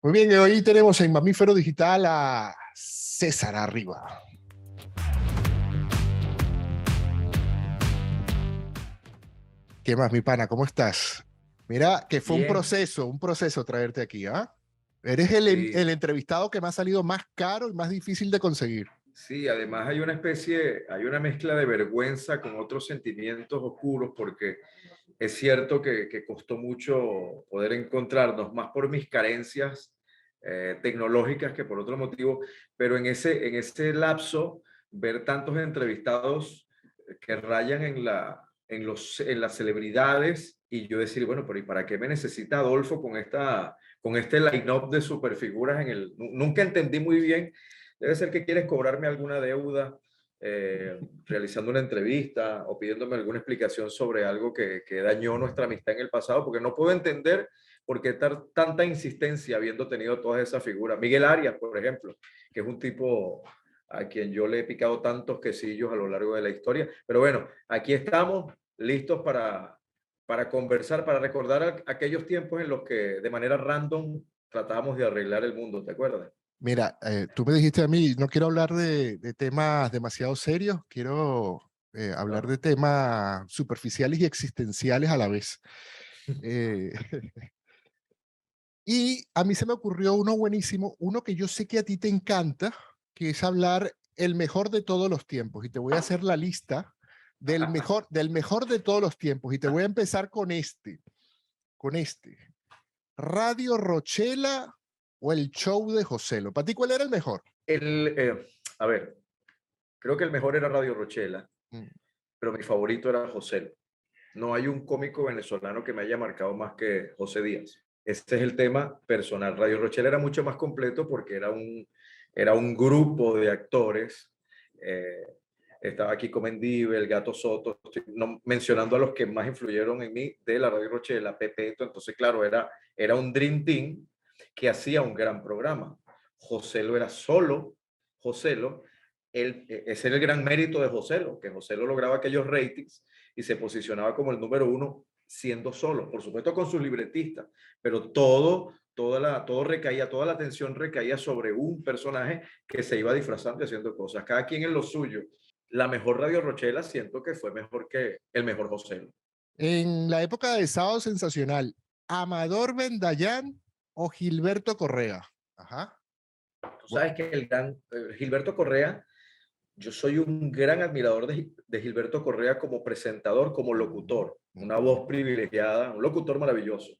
Muy bien, hoy tenemos en Mamífero Digital a César Arriba. ¿Qué más, mi pana? ¿Cómo estás? Mira, que fue Bien, un proceso traerte aquí, ¿ah? Eres el sí, entrevistado que me ha salido más caro y más difícil de conseguir. sí, además hay una especie, hay una mezcla de vergüenza con otros sentimientos oscuros porque es cierto que costó mucho poder encontrarnos, más por mis carencias tecnológicas que por otro motivo, pero en ese lapso, ver tantos entrevistados que rayan en las celebridades y yo decir, bueno, pero ¿y para qué me necesita Adolfo con este line-up de superfiguras nunca entendí muy bien. Debe ser que quieres cobrarme alguna deuda, realizando una entrevista o pidiéndome alguna explicación sobre algo que dañó nuestra amistad en el pasado, porque no puedo entender por qué tanta insistencia habiendo tenido todas esas figuras. Miguel Arias, por ejemplo, que es un tipo a quien yo le he picado tantos quesillos a lo largo de la historia. Pero bueno, aquí estamos listos para conversar, para recordar aquellos tiempos en los que de manera random tratábamos de arreglar el mundo, ¿te acuerdas? Mira, tú me dijiste a mí, no quiero hablar de temas demasiado serios, quiero hablar Ah. de temas superficiales y existenciales a la vez. Eh, Y a mí se me ocurrió uno buenísimo, uno que yo sé que a ti te encanta, que es hablar el mejor de todos los tiempos. Y te voy a hacer la lista del mejor de todos los tiempos. Y te voy a empezar con este. Radio Rochela o el show de Joselo. ¿Para ti cuál era el mejor? El, a ver, creo que el mejor era Radio Rochela, Mm. pero mi favorito era José. No hay un cómico venezolano que me haya marcado más que José Díaz. Este es el tema personal. Radio Rochela era mucho más completo porque era un grupo de actores. eh, Estaba aquí Comendive, el Gato Soto, estoy mencionando a los que más influyeron en mí de la Radio Rochela, Pepeto. Entonces, claro, era un Dream Team que hacía un gran programa. Joselo era solo, Joselo. Ese era el gran mérito de Joselo, que Joselo lograba aquellos ratings y se posicionaba como el número uno siendo solo, por supuesto con sus libretistas, pero todo recaía, toda la atención recaía sobre un personaje que se iba disfrazando y haciendo cosas, cada quien en lo suyo. La mejor Radio Rochela siento que fue mejor que el mejor José. En la época de Sábado Sensacional, Amador Bendayán o Gilberto Correa. Ajá. Tú sabes que el gran Gilberto Correa, yo soy un gran admirador de Gilberto Correa como presentador, como locutor, una voz privilegiada, un locutor maravilloso.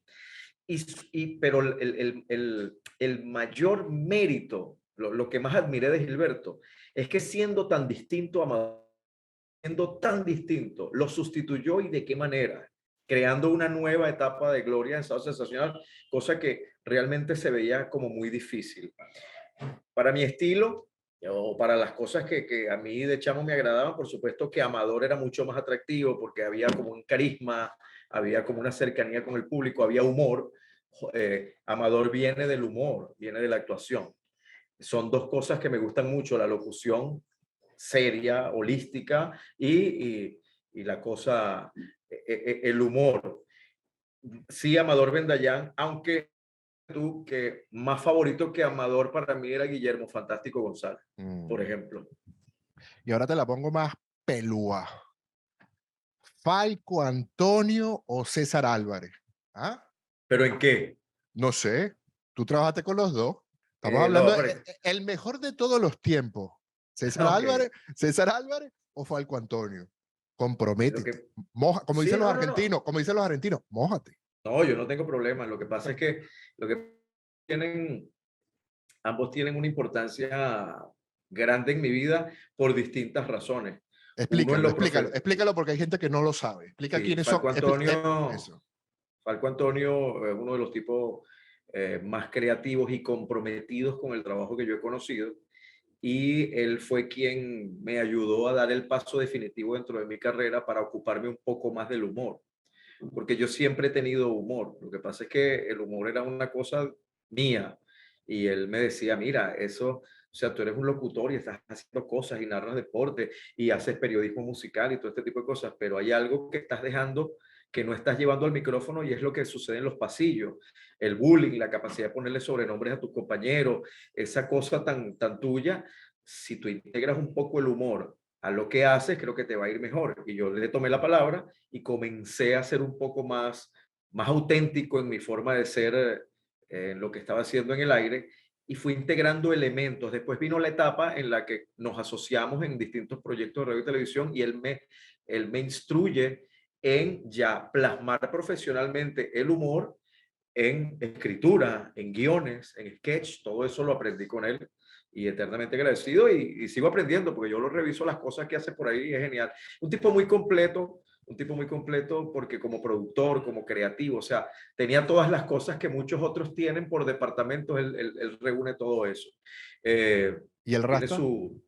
Pero el mayor mérito, lo que más admiré de Gilberto, es que siendo tan distinto, lo sustituyó y de qué manera, creando una nueva etapa de gloria en Sábado Sensacional, cosa que realmente se veía como muy difícil. Para mi estilo, o para las cosas que a mí de chamo me agradaban, por supuesto que Amador era mucho más atractivo porque había como un carisma, había como una cercanía con el público, había humor. Amador viene del humor, viene de la actuación. Son dos cosas que me gustan mucho, la locución seria, holística y la cosa, el humor. Sí, Amador Bendayán, aunque tú que más favorito que Amador para mí era Guillermo Fantástico González, por Mm. ejemplo. Y ahora te la pongo más pelúa. Falco Antonio o César Álvarez. ¿Ah? ¿Pero en qué? No sé. Tú trabajaste con los dos. Estamos hablando No, de pero, el mejor de todos los tiempos. ok. César Álvarez o Falco Antonio. Lo Comprométete. que, Moja, sí, no, no, no. como dicen los argentinos, mójate. No, yo no tengo problema. Lo que pasa es que lo que tienen, ambos tienen una importancia grande en mi vida por distintas razones. Uno en Explícalo, lo explícalo, profe explícalo porque hay gente que no lo sabe. Explica Sí, quiénes son. Eso. Falco Antonio es uno de los tipos más creativos y comprometidos con el trabajo que yo he conocido. Y él fue quien me ayudó a dar el paso definitivo dentro de mi carrera para ocuparme un poco más del humor, porque yo siempre he tenido humor. Lo que pasa es que el humor era una cosa mía y él me decía, mira, eso, o sea, tú eres un locutor y estás haciendo cosas y narras deporte y haces periodismo musical y todo este tipo de cosas, pero hay algo que estás dejando que no estás llevando al micrófono y es lo que sucede en los pasillos. El bullying, la capacidad de ponerle sobrenombres a tus compañeros, esa cosa tan tuya, si tú integras un poco el humor a lo que haces, creo que te va a ir mejor. Y yo le tomé la palabra y comencé a ser un poco más auténtico en mi forma de ser, en lo que estaba haciendo en el aire, y fui integrando elementos. Después vino la etapa en la que nos asociamos en distintos proyectos de radio y televisión y él me instruye en ya plasmar profesionalmente el humor en escritura, en guiones, en sketch. Todo eso lo aprendí con él y eternamente agradecido, y sigo aprendiendo porque yo lo reviso, las cosas que hace por ahí, es genial. Un tipo muy completo, un tipo muy completo porque como productor, como creativo, o sea, tenía todas las cosas que muchos otros tienen por departamentos, él reúne todo eso. Eh, ¿Y el tiene Rasta? su...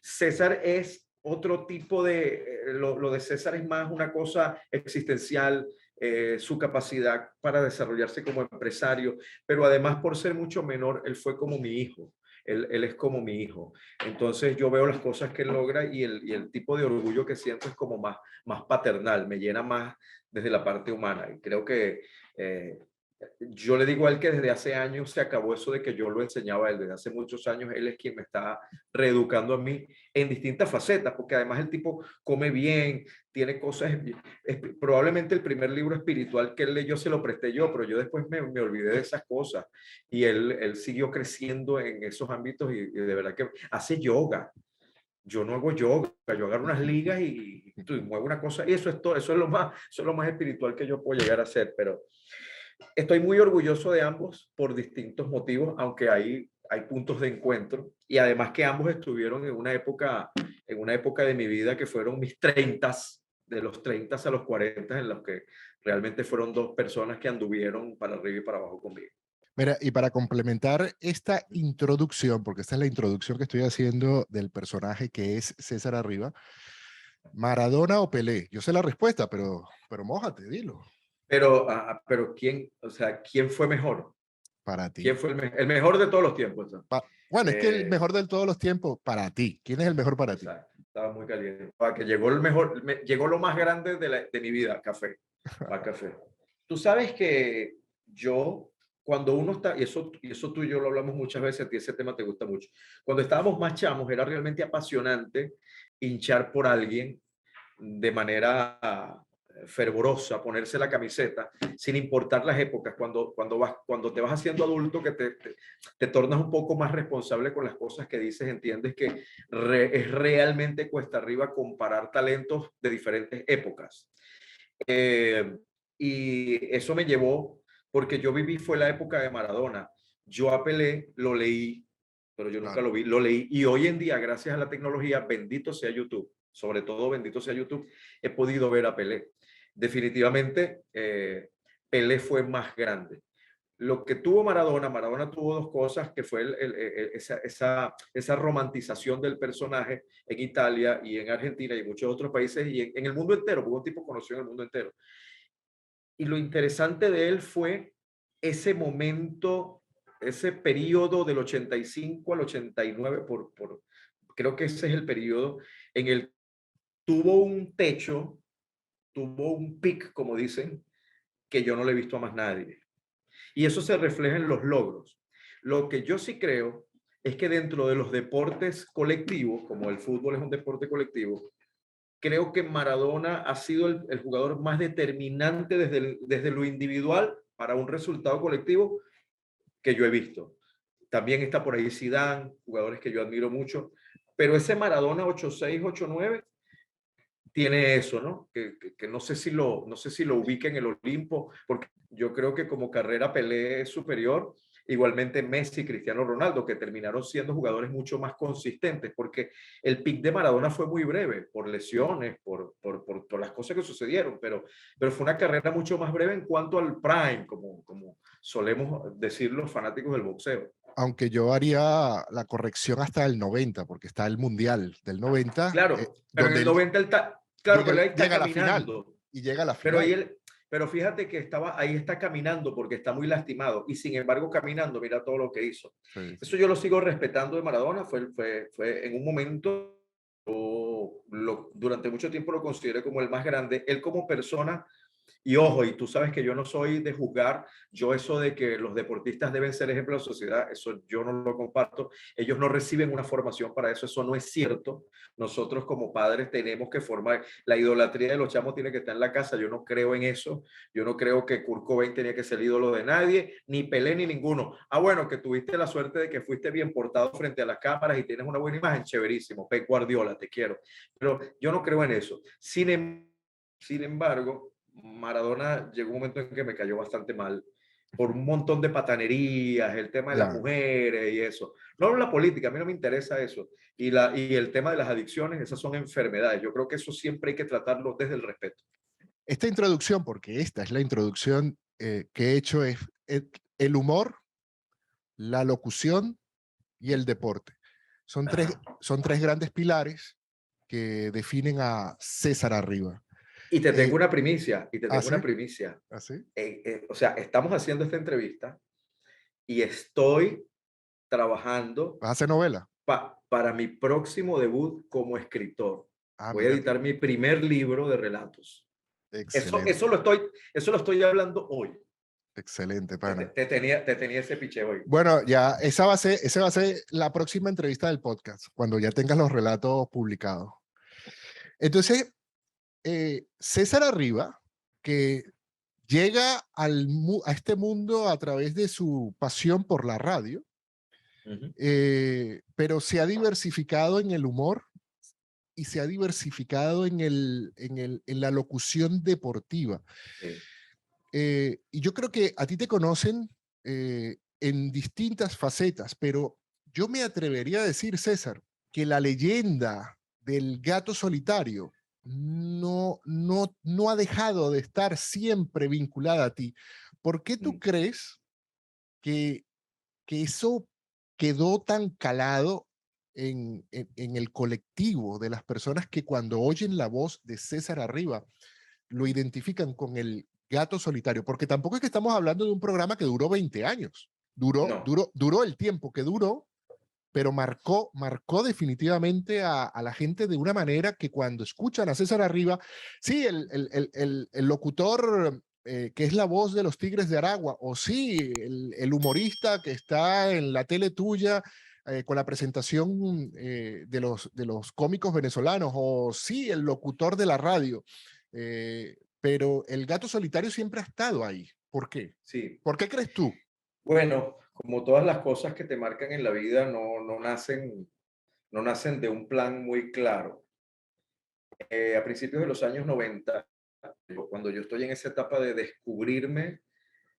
César es otro tipo de... lo de César es más una cosa existencial, su capacidad para desarrollarse como empresario, pero además por ser mucho menor, él fue como mi hijo. Él es como mi hijo. Entonces yo veo las cosas que él logra y el tipo de orgullo que siento es como más paternal, me llena más desde la parte humana. Y creo que yo le digo a él que desde hace años se acabó eso de que yo lo enseñaba a él. Desde hace muchos años él es quien me está reeducando a mí en distintas facetas, porque además el tipo come bien, tiene cosas. Probablemente el primer libro espiritual que él leyó se lo presté yo, pero yo después me olvidé de esas cosas. Y él siguió creciendo en esos ámbitos y de verdad que hace yoga. Yo no hago yoga, yo agarro unas ligas y muevo una cosa, y eso es todo, eso es lo más espiritual que yo puedo llegar a hacer, pero estoy muy orgulloso de ambos por distintos motivos, aunque hay puntos de encuentro, y además que ambos estuvieron en una época de mi vida que fueron mis 30, de los 30 a los 40, en los que realmente fueron dos personas que anduvieron para arriba y para abajo conmigo. Mira, y para complementar esta introducción, porque esta es la introducción que estoy haciendo del personaje que es César Arriba, ¿Maradona o Pelé? Yo sé la respuesta, pero mójate, dilo. Pero ¿quién, o sea, quién fue mejor? Para ¿Quién ti. fue el mejor de todos los tiempos? ¿No? Bueno, es que el Eh, mejor de todos los tiempos, para ti. ¿Quién es el mejor para ti? Exacto, estaba muy caliente. Para que llegó el mejor, llegó lo más grande de mi vida, café, para café. Tú sabes que yo, cuando uno está, y eso tú y yo lo hablamos muchas veces, a ti ese tema te gusta mucho. Cuando estábamos más chamos, era realmente apasionante hinchar por alguien de manera fervorosa, ponerse la camiseta, sin importar las épocas. Cuando te vas haciendo adulto, que te tornas un poco más responsable con las cosas que dices, entiendes que es realmente cuesta arriba comparar talentos de diferentes épocas. Eh, y eso me llevó, porque yo viví, fue la época de Maradona. Yo a Pelé lo leí, pero yo nunca Claro. lo vi, lo leí. Y hoy en día, gracias a la tecnología, bendito sea YouTube, sobre todo bendito sea YouTube, he podido ver a Pelé. Definitivamente, Pelé fue más grande. Lo que tuvo Maradona tuvo dos cosas, que fue esa romantización del personaje en Italia y en Argentina y en muchos otros países y en el mundo entero, porque un tipo conoció en el mundo entero. Y lo interesante de él fue ese momento, ese periodo del 85 al 89, creo que ese es el periodo en el que tuvo un techo, tuvo un pic, como dicen, que yo no le he visto a más nadie. Y eso se refleja en los logros. Lo que yo sí creo es que dentro de los deportes colectivos, como el fútbol es un deporte colectivo, creo que Maradona ha sido el jugador más determinante desde lo individual para un resultado colectivo que yo he visto. También está por ahí Zidane, jugadores que yo admiro mucho, pero ese Maradona 86, 89 tiene eso, ¿no? Que no sé si lo ubica en el Olimpo, porque yo creo que como carrera Pelé es superior, igualmente Messi y Cristiano Ronaldo, que terminaron siendo jugadores mucho más consistentes, porque el pick de Maradona fue muy breve, por lesiones, por las cosas que sucedieron, pero fue una carrera mucho más breve en cuanto al prime, como solemos decir los fanáticos del boxeo. Aunque yo haría la corrección hasta el 90, porque está el Mundial del 90, Claro, pero en donde el él 90 claro, pero ahí está llega a la final caminando. y llega a la Pero final. pero fíjate que ahí está caminando porque está muy lastimado y sin embargo caminando, mira todo lo que hizo. Sí, sí. Eso yo lo sigo respetando de Maradona, fue en un momento durante mucho tiempo lo consideré como el más grande. Él como persona, y ojo, y tú sabes que yo no soy de juzgar, yo eso de que los deportistas deben ser ejemplo de la sociedad, eso yo no lo comparto. Ellos no reciben una formación para eso, eso no es cierto. Nosotros como padres tenemos que formar, la idolatría de los chamos tiene que estar en la casa, yo no creo en eso, yo no creo que Kurt Cobain tenía que ser el ídolo de nadie, ni Pelé ni ninguno. Ah, bueno, que tuviste la suerte de que fuiste bien portado frente a las cámaras y tienes una buena imagen, chéverísimo, Pep Guardiola, te quiero. Pero yo no creo en eso. Sin embargo, Maradona llegó un momento en que me cayó bastante mal por un montón de patanerías, el tema de las Ya. mujeres y eso. No la política, a mí no me interesa eso. Y el tema de las adicciones, esas son enfermedades. Yo creo que eso siempre hay que tratarlo desde el respeto. Esta introducción, porque esta es la introducción que he hecho, es el humor, la locución y el deporte. Ajá. Son tres grandes pilares que definen a César Arriba. Y te tengo Eh, una primicia, y te tengo ¿Así? una primicia. ¿Así? O sea, estamos haciendo esta entrevista y estoy trabajando ¿Vas a hacer novela? para mi próximo debut como escritor. Ah, Voy a mira tú. editar mi primer libro de relatos. Eso, Excelente, eso, lo estoy, eso lo estoy hablando hoy. excelente, Te, te- pana. te tenía ese piche hoy. Bueno, ya esa va a ser la próxima entrevista del podcast, cuando ya tengas los relatos publicados. Entonces, César Arriba, que llega a este mundo a través de su pasión por la radio, Ujú. pero se ha diversificado en el humor y se ha diversificado en la locución deportiva. Sí. Y yo creo que a ti te conocen en distintas facetas, pero yo me atrevería a decir, César, que la leyenda del gato solitario no ha dejado de estar siempre vinculada a ti. ¿Por qué tú Mm. crees que, que eso quedó tan calado en el colectivo de las personas que cuando oyen la voz de César Arriba lo identifican con el gato solitario? Porque tampoco es que estamos hablando de un programa que duró 20 años. No, Duró el tiempo que duró, pero marcó definitivamente a la gente de una manera que cuando escuchan a César Arriba, sí, el locutor que es la voz de los Tigres de Aragua, o sí, el humorista que está en la tele tuya con la presentación de los cómicos venezolanos, o sí, el locutor de la radio. Pero el gato solitario siempre ha estado ahí. ¿Por qué? sí. ¿Por qué crees tú? Bueno, como todas las cosas que te marcan en la vida, no nacen de un plan muy claro. A principios de los años 90, cuando yo estoy en esa etapa de descubrirme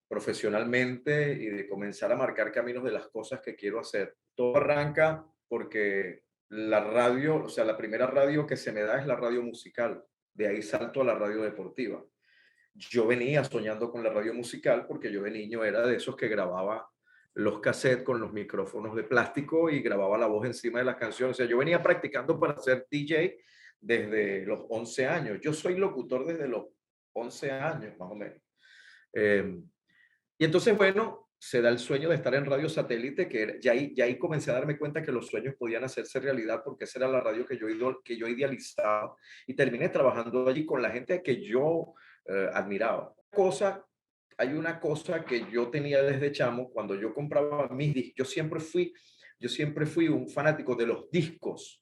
profesionalmente y de comenzar a marcar caminos de las cosas que quiero hacer. Todo arranca porque la radio, o sea, la primera radio que se me da es la radio musical. De ahí salto a la radio deportiva. Yo venía soñando con la radio musical porque yo de niño era de esos que grababa los cassettes con los micrófonos de plástico y grababa la voz encima de las canciones. O sea, yo venía practicando para ser DJ desde los 11 años. Yo soy locutor desde los 11 años, más o menos. Eh, y entonces, bueno, se da el sueño de estar en radio satélite, ya ahí comencé a darme cuenta que los sueños podían hacerse realidad porque esa era la radio que yo idealizaba y terminé trabajando allí con la gente que yo admiraba. Hay una cosa que yo tenía desde chamo cuando yo compraba mis discos. Yo siempre fui un fanático de los discos.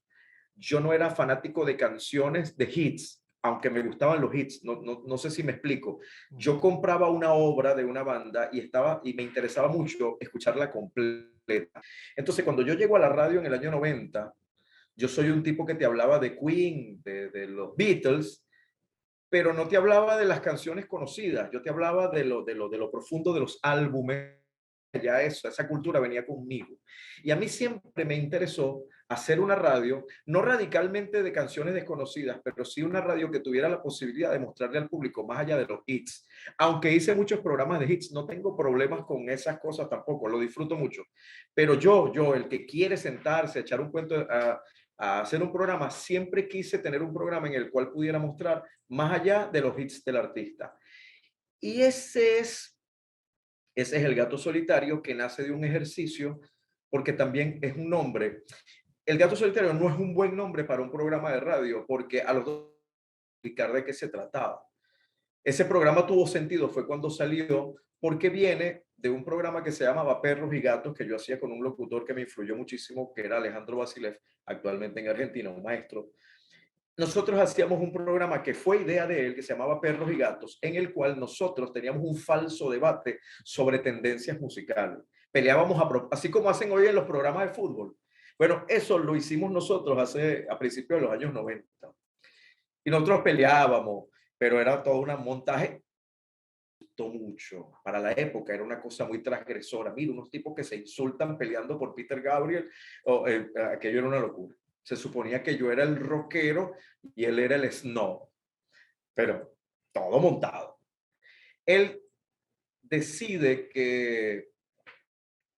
Yo no era fanático de canciones, de hits, aunque me gustaban los hits, no sé si me explico. Yo compraba una obra de una banda y me interesaba mucho escucharla completa. Entonces, cuando yo llego a la radio en el año 90, yo soy un tipo que te hablaba de Queen, de los Beatles, pero no te hablaba de las canciones conocidas, yo te hablaba de lo profundo de los álbumes. Ya eso, esa cultura venía conmigo. Y a mí siempre me interesó hacer una radio, no radicalmente de canciones desconocidas, pero sí una radio que tuviera la posibilidad de mostrarle al público más allá de los hits. Aunque hice muchos programas de hits, no tengo problemas con esas cosas tampoco, lo disfruto mucho. Pero el que quiere sentarse, echar un cuento, a hacer un programa, siempre quise tener un programa en el cual pudiera mostrar más allá de los hits del artista. Y ese es el gato solitario que nace de un ejercicio, porque también es un nombre. El Gato Solitario no es un buen nombre para un programa de radio, porque a los dos explicar de qué se trataba. Ese programa tuvo sentido, fue cuando salió, porque viene de un programa que se llamaba Perros y Gatos, que yo hacía con un locutor que me influyó muchísimo, que era Alejandro Basilev, actualmente en Argentina, un maestro. Nosotros hacíamos un programa que fue idea de él, que se llamaba Perros y Gatos, en el cual nosotros teníamos un falso debate sobre tendencias musicales. Peleábamos así como hacen hoy en los programas de fútbol. Bueno, eso lo hicimos nosotros a principios de los años 90. Y nosotros peleábamos, pero era todo un montaje. Gustó mucho. Para la época era una cosa muy transgresora. Mira, unos tipos que se insultan peleando por Peter Gabriel, aquello era una locura. Se suponía que yo era el rockero y él era el snob, pero todo montado. Él decide que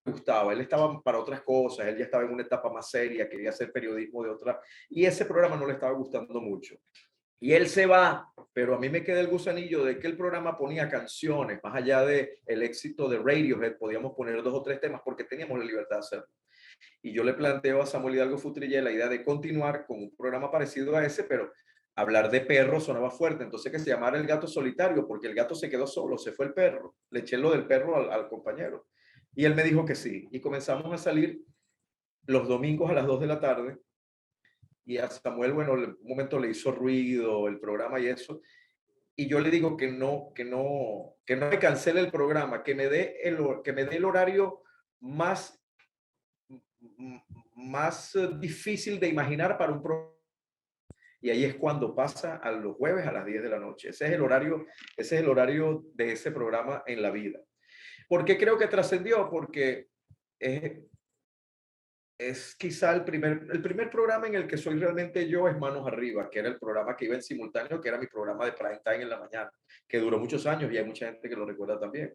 gustaba, él estaba para otras cosas, él ya estaba en una etapa más seria, quería hacer periodismo de otra, y ese programa no le estaba gustando mucho. Y él se va, pero a mí me queda el gusanillo de que el programa ponía canciones, más allá de el éxito de Radiohead, podíamos poner 2 o 3 temas porque teníamos la libertad de hacerlo. Y yo le planteo a Samuel Hidalgo Futrilla la idea de continuar con un programa parecido a ese, pero hablar de perro sonaba fuerte, entonces que se llamara El Gato Solitario, porque el gato se quedó solo, se fue el perro, le eché lo del perro al compañero. Y él me dijo que sí, y comenzamos a salir los domingos a las 2 de la tarde, y a Samuel, bueno, un momento le hizo ruido el programa y eso, y yo le digo que no me cancele el programa, que me dé el horario más, más difícil de imaginar para un programa. Y ahí es cuando pasa a los jueves a las 10 de la noche. Ese es el horario de ese programa en la vida. ¿Por qué creo que trascendió? Porque es quizá el primer programa en el que soy realmente yo es Manos Arriba, que era el programa que iba en simultáneo, que era mi programa de prime time en la mañana, que duró muchos años y hay mucha gente que lo recuerda también.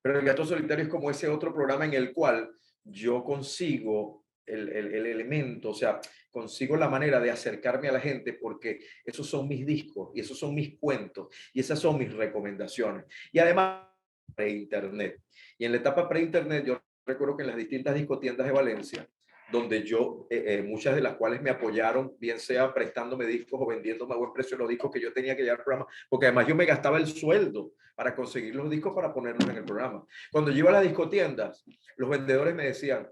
Pero El Gato Solitario es como ese otro programa en el cual yo consigo el elemento, o sea, consigo la manera de acercarme a la gente porque esos son mis discos y esos son mis cuentos y esas son mis recomendaciones. Y además, pre-internet. Y en la etapa pre-internet, yo recuerdo que en las distintas discotiendas de Valencia, donde yo, muchas de las cuales me apoyaron, bien sea prestándome discos o vendiéndome a buen precio los discos que yo tenía que llevar al programa, porque además yo me gastaba el sueldo para conseguir los discos para ponerlos en el programa. Cuando yo iba a las discotiendas, los vendedores me decían,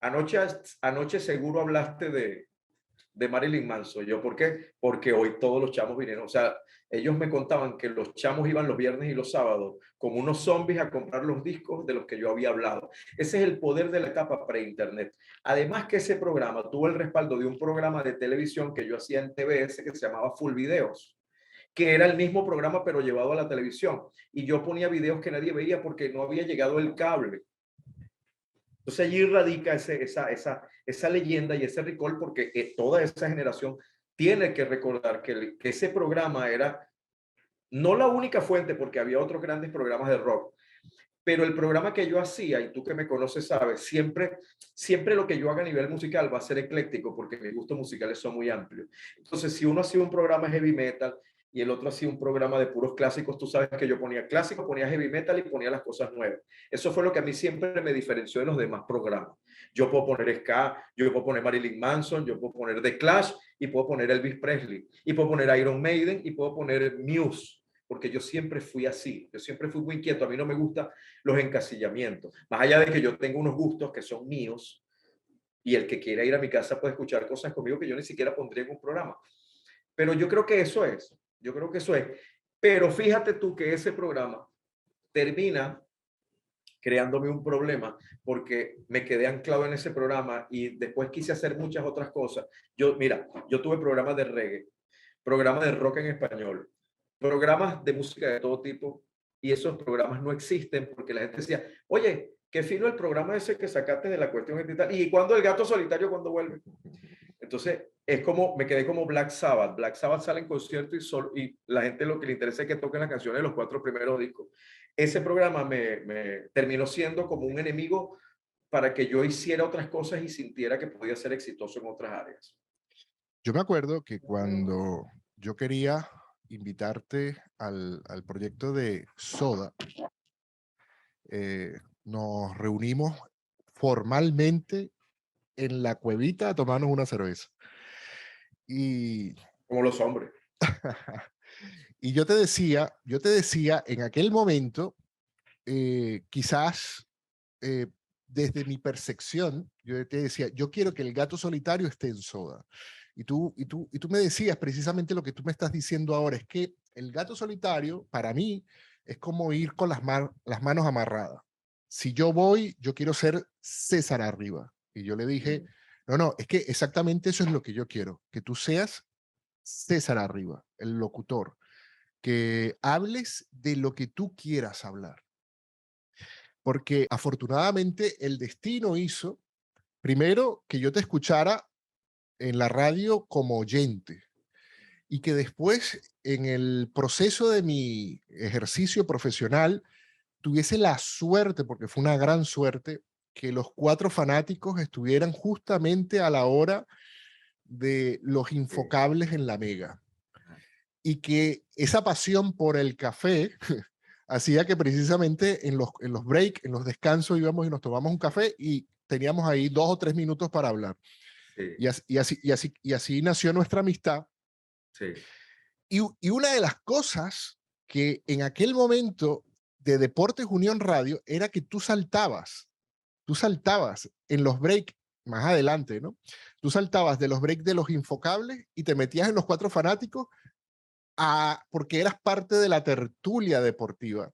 anoche seguro hablaste de Marilyn Manson. Yo, ¿por qué? Porque hoy todos los chamos vinieron. O sea, ellos me contaban que los chamos iban los viernes y los sábados como unos zombies a comprar los discos de los que yo había hablado. Ese es el poder de la etapa pre-internet. Además que ese programa tuvo el respaldo de un programa de televisión que yo hacía en TBS que se llamaba Full Videos, que era el mismo programa pero llevado a la televisión. Y yo ponía videos que nadie veía porque no había llegado el cable. Entonces allí radica esa leyenda y ese recall porque toda esa generación tiene que recordar que ese programa era no la única fuente porque había otros grandes programas de rock, pero el programa que yo hacía, y tú que me conoces sabes, siempre lo que yo haga a nivel musical va a ser ecléctico porque mis gustos musicales son muy amplios. Entonces, si uno hacía un programa heavy metal y el otro hacía un programa de puros clásicos, tú sabes que yo ponía clásicos, ponía heavy metal y ponía las cosas nuevas. Eso fue lo que a mí siempre me diferenció de los demás programas. Yo puedo poner ska, yo puedo poner Marilyn Manson, yo puedo poner The Clash y puedo poner Elvis Presley y puedo poner Iron Maiden y puedo poner Muse, porque yo siempre fui así, yo siempre fui muy inquieto, a mí no me gusta los encasillamientos, más allá de que yo tengo unos gustos que son míos y el que quiera ir a mi casa puede escuchar cosas conmigo que yo ni siquiera pondría en un programa. Pero yo creo que eso es, yo creo que eso es. Pero fíjate tú que ese programa termina creándome un problema porque me quedé anclado en ese programa y después quise hacer muchas otras cosas. Mira, yo tuve programas de reggae, programas de rock en español, programas de música de todo tipo y esos programas no existen porque la gente decía, oye, qué fino el programa ese que sacaste de la cuestión y tal. ¿Y cuándo el Gato Solitario cuando vuelve? Entonces, es como, me quedé como Black Sabbath. Black Sabbath sale en concierto y la gente lo que le interesa es que toquen las canciones de los 4 primeros discos. Ese programa me terminó siendo como un enemigo para que yo hiciera otras cosas y sintiera que podía ser exitoso en otras áreas. Yo me acuerdo que cuando yo quería invitarte al proyecto de Soda, nos reunimos formalmente en la cuevita a tomarnos una cerveza. Y, Como los hombres. y yo te decía en aquel momento, quizás eh, desde mi percepción, yo te decía, yo quiero que el gato solitario esté en soda. Y tú me decías precisamente lo que tú me estás diciendo ahora, es que el gato solitario, para mí, es como ir con las manos amarradas. Si yo voy, yo quiero ser César Arriba. Y yo le dije, Mm. no, no, es que exactamente eso es lo que yo quiero, que tú seas César Arriba, el locutor, que hables de lo que tú quieras hablar. Porque afortunadamente el destino hizo, primero, que yo te escuchara en la radio como oyente y que después en el proceso de mi ejercicio profesional tuviese la suerte, porque fue una gran suerte, que los cuatro fanáticos estuvieran justamente a la hora de los Sí. infocables en la Mega. Ajá. Y que esa pasión por el café hacía que precisamente en los breaks, en los descansos íbamos y nos tomamos un café y teníamos ahí 2 o 3 minutos para hablar. Sí, Y así nació nuestra amistad. sí, Y una de las cosas que en aquel momento de Deportes Unión Radio era que tú saltabas en los breaks más adelante, ¿no? Tú saltabas de los breaks de los infocables y te metías en los cuatro fanáticos porque eras parte de la tertulia deportiva.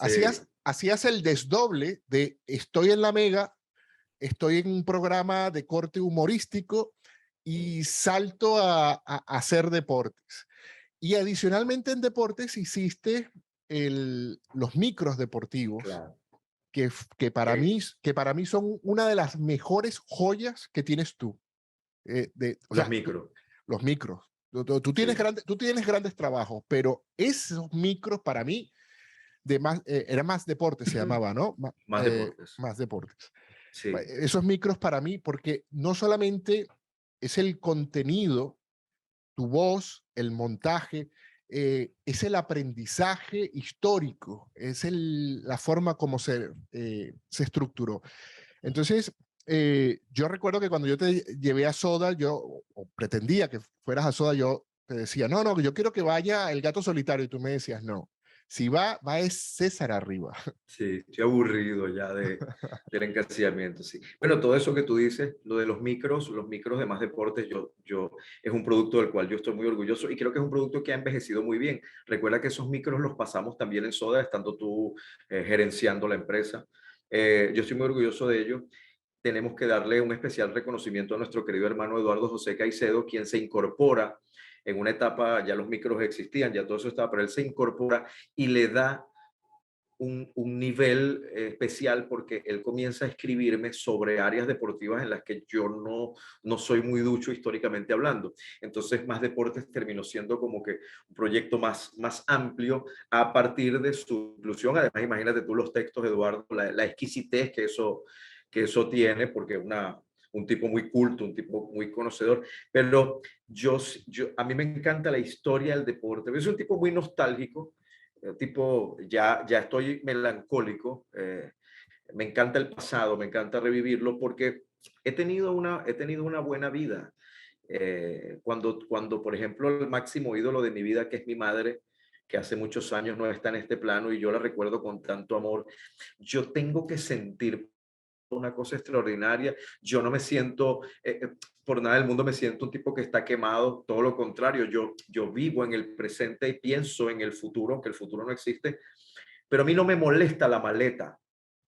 sí, Hacías el desdoble de estoy en la Mega, estoy en un programa de corte humorístico y salto a hacer deportes. Y adicionalmente en deportes hiciste los micros deportivos, claro. que, Que que para mí son una de las mejores joyas que tienes tú. O los sea, micros, los micros. sí, Tú tienes grandes trabajos, pero esos micros para mí era más deporte, se llamaba, ¿no? más deportes, Más deportes. sí, Esos micros para mí, porque no solamente es el contenido, tu voz, el montaje, es el aprendizaje histórico, es la forma como se estructuró. Entonces, yo recuerdo que cuando yo te llevé a Soda, o pretendía que fueras a Soda, yo te decía, no, no, yo quiero que vaya el gato solitario. Y tú me decías, no, si va es César Arriba. sí, estoy aburrido ya del encasillamiento, sí. Bueno, todo eso que tú dices, lo de los micros de Más Deportes, es un producto del cual yo estoy muy orgulloso y creo que es un producto que ha envejecido muy bien. Recuerda que esos micros los pasamos también en Soda, estando tú gerenciando la empresa. Yo estoy muy orgulloso de ello. Tenemos que darle un especial reconocimiento a nuestro querido hermano Eduardo José Caicedo, quien se incorpora en una etapa, ya los micros existían, ya todo eso estaba, pero él se incorpora y le da un nivel especial porque él comienza a escribirme sobre áreas deportivas en las que yo no soy muy ducho históricamente hablando. Entonces, Más Deportes terminó siendo como que un proyecto más amplio a partir de su inclusión. Además, imagínate tú los textos, Eduardo, la exquisitez que eso tiene, porque un tipo muy culto, un tipo muy conocedor, pero a mí me encanta la historia del deporte. Yo soy un tipo muy nostálgico, tipo, ya estoy melancólico, me encanta el pasado, me encanta revivirlo porque he tenido una buena vida. Cuando, por ejemplo, el máximo ídolo de mi vida, que es mi madre, que hace muchos años no está en este plano y yo la recuerdo con tanto amor, yo tengo que sentir una cosa extraordinaria. Yo no me siento, por nada del mundo me siento un tipo que está quemado, todo lo contrario, yo vivo en el presente y pienso en el futuro, aunque el futuro no existe, pero a mí no me molesta la maleta.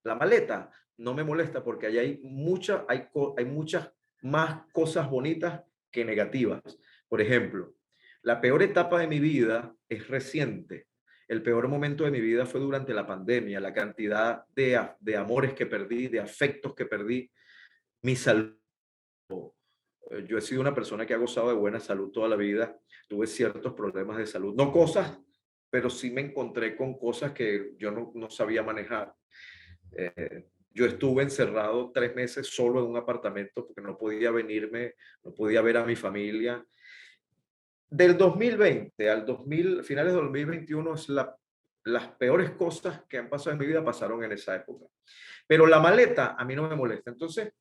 La maleta no me molesta porque allá hay muchas más cosas bonitas que negativas. Por ejemplo, la peor etapa de mi vida es reciente. El peor momento de mi vida fue durante la pandemia, la cantidad de amores que perdí, de afectos que perdí, mi salud. Yo he sido una persona que ha gozado de buena salud toda la vida. Tuve ciertos problemas de salud, no cosas, pero sí me encontré con cosas que yo no sabía manejar. Yo estuve encerrado 3 meses solo en un apartamento porque no podía venirme, no podía ver a mi familia. Del 2020 al 2000, finales de 2021, las peores cosas que han pasado en mi vida pasaron en esa época. Pero la maleta a mí no me molesta. Entonces,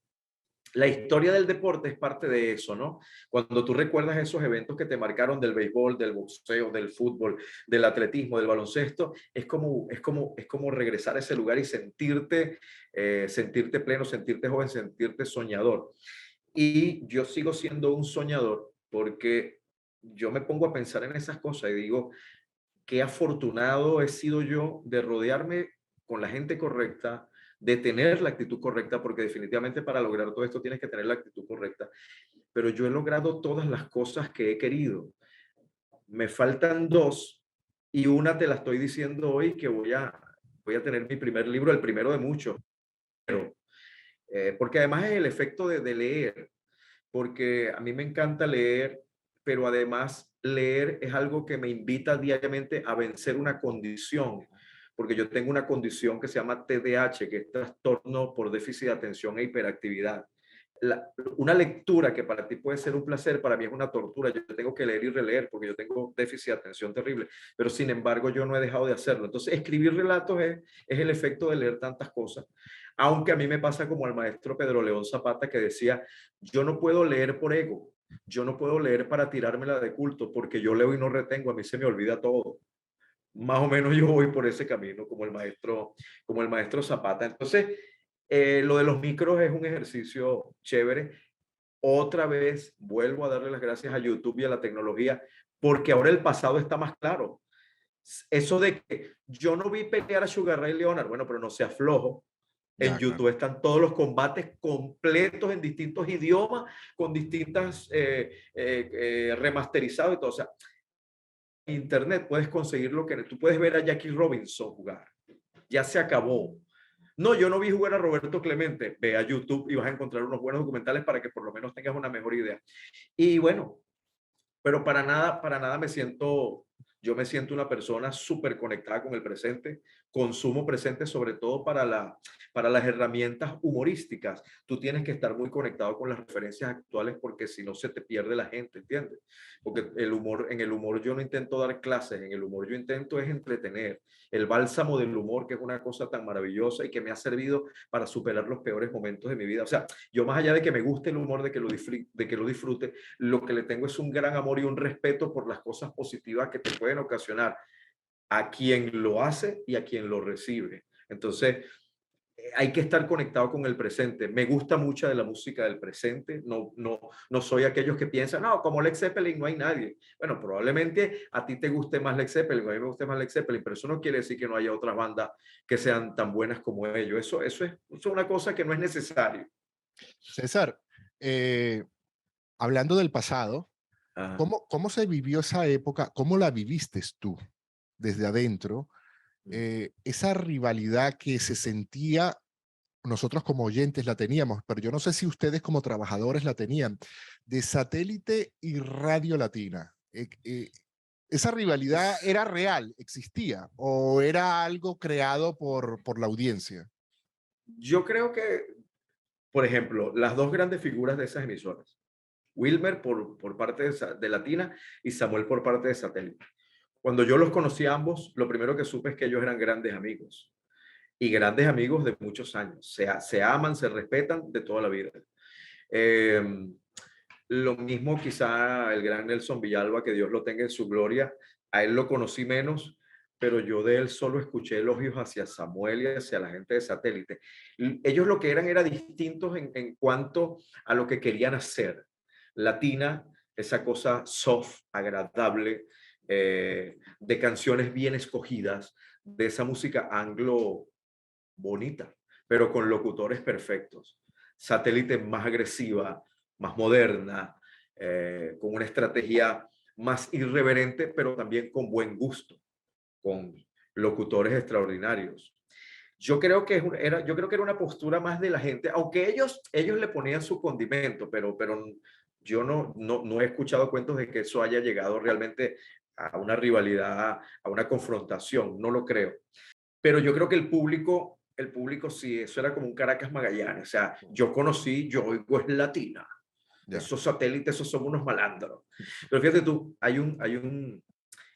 la historia del deporte es parte de eso, ¿no? Cuando tú recuerdas esos eventos que te marcaron del béisbol, del boxeo, del fútbol, del atletismo, del baloncesto, es como regresar a ese lugar y sentirte pleno, sentirte joven, sentirte soñador. Y yo sigo siendo un soñador porque yo me pongo a pensar en esas cosas y digo, qué afortunado he sido yo de rodearme con la gente correcta, de tener la actitud correcta, porque definitivamente para lograr todo esto tienes que tener la actitud correcta. Pero yo he logrado todas las cosas que he querido. Me faltan dos y una te la estoy diciendo hoy que voy a tener mi primer libro, el primero de muchos. Pero, porque además es el efecto de leer, porque a mí me encanta leer, pero además leer es algo que me invita diariamente a vencer una condición, porque yo tengo una condición que se llama TDAH, que es trastorno por déficit de atención e hiperactividad. Una lectura que para ti puede ser un placer, para mí es una tortura. Yo tengo que leer y releer porque yo tengo déficit de atención terrible, pero sin embargo yo no he dejado de hacerlo. Entonces, escribir relatos es el efecto de leer tantas cosas, aunque a mí me pasa como al maestro Pedro León Zapata que decía, yo no puedo leer por ego, yo no puedo leer para tirármela de culto, porque yo leo y no retengo, a mí se me olvida todo. Más o menos yo voy por ese camino, como el maestro Zapata. Entonces, lo de los micros es un ejercicio chévere. Otra vez vuelvo a darle las gracias a YouTube y a la tecnología, porque ahora el pasado está más claro. Eso de que yo no vi pelear a Sugar Ray Leonard, bueno, pero no sea flojo. En Ya, claro. YouTube están todos los combates completos en distintos idiomas, con distintas remasterizados y todo. O sea, en Internet puedes conseguir lo que tú puedes ver a Jackie Robinson jugar. Ya se acabó. No, yo no vi jugar a Roberto Clemente. Ve a YouTube y vas a encontrar unos buenos documentales para que por lo menos tengas una mejor idea. Y bueno, pero para nada yo me siento una persona súper conectada con el presente, consumo presente sobre todo para las herramientas humorísticas. Tú tienes que estar muy conectado con las referencias actuales porque si no se te pierde la gente, ¿entiendes? Porque en el humor yo no intento dar clases, en el humor yo intento es entretener. El bálsamo del humor, que es una cosa tan maravillosa y que me ha servido para superar los peores momentos de mi vida. O sea, yo más allá de que me guste el humor, de que lo disfrute, lo que le tengo es un gran amor y un respeto por las cosas positivas que te pueden ocasionar a quien lo hace y a quien lo recibe. Entonces, hay que estar conectado con el presente. Me gusta mucho de la música del presente. No soy aquellos que piensan, no, como Led Zeppelin no hay nadie. Bueno, probablemente a ti te guste más Led Zeppelin, a mí me guste más Led Zeppelin, pero eso no quiere decir que no haya otras bandas que sean tan buenas como ellos. Eso es una cosa que no es necesario. César, hablando del pasado, Ajá. ¿cómo se vivió esa época? ¿Cómo la viviste tú desde adentro? Esa rivalidad que se sentía, nosotros como oyentes la teníamos, pero yo no sé si ustedes como trabajadores la tenían, de Satélite y Radio Latina. ¿Esa rivalidad era real, existía, o era algo creado por la audiencia? Yo creo que, por ejemplo, las dos grandes figuras de esas emisoras, Wilmer por parte de Latina y Samuel por parte de Satélite. Cuando yo los conocí a ambos, lo primero que supe es que ellos eran grandes amigos y grandes amigos de muchos años. Se aman, se respetan de toda la vida. Eh, lo mismo quizá el gran Nelson Villalba, que Dios lo tenga en su gloria. A él lo conocí menos, pero yo de él solo escuché elogios hacia Samuel y hacia la gente de Satélite. Ellos lo que eran era distintos en cuanto a lo que querían hacer. Latina, esa cosa soft, agradable, de canciones bien escogidas, de esa música anglo bonita, pero con locutores perfectos. Satélite más agresiva, más moderna, con una estrategia más irreverente, pero también con buen gusto, con locutores extraordinarios. Yo creo que era una postura más de la gente, aunque ellos le ponían su condimento, pero yo no he escuchado cuentos de que eso haya llegado realmente a una rivalidad, a una confrontación, no lo creo. Pero yo creo que el público sí, eso era como un Caracas Magallanes. O sea, yo oigo es Latina. Ya. Esos satélites, esos son unos malandros. Pero fíjate tú,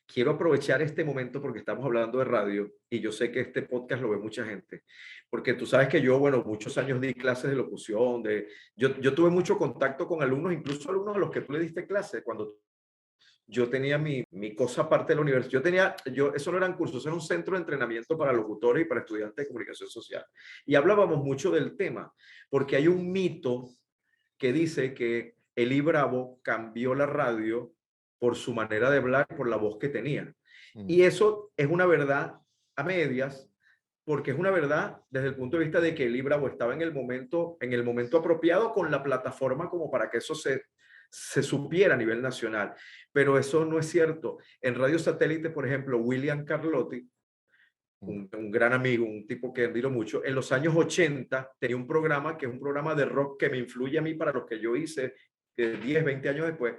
quiero aprovechar este momento porque estamos hablando de radio y yo sé que este podcast lo ve mucha gente, porque tú sabes que yo, bueno, muchos años di clases de locución, yo tuve mucho contacto con alumnos, incluso alumnos a los que tú le diste clase, cuando yo tenía mi cosa aparte de la universidad. Eso no eran cursos, era un centro de entrenamiento para locutores y para estudiantes de comunicación social. Y hablábamos mucho del tema, porque hay un mito que dice que Eli Bravo cambió la radio por su manera de hablar, por la voz que tenía. Mm. Y eso es una verdad a medias, porque es una verdad desde el punto de vista de que Eli Bravo estaba en el momento apropiado con la plataforma como para que eso se supiera a nivel nacional. Pero eso no es cierto. En Radio Satélite, por ejemplo, William Carlotti, Mm. un gran amigo, un tipo que admiro mucho, en los años 80 tenía un programa que es un programa de rock que me influye a mí para lo que yo hice 10, 20 años después.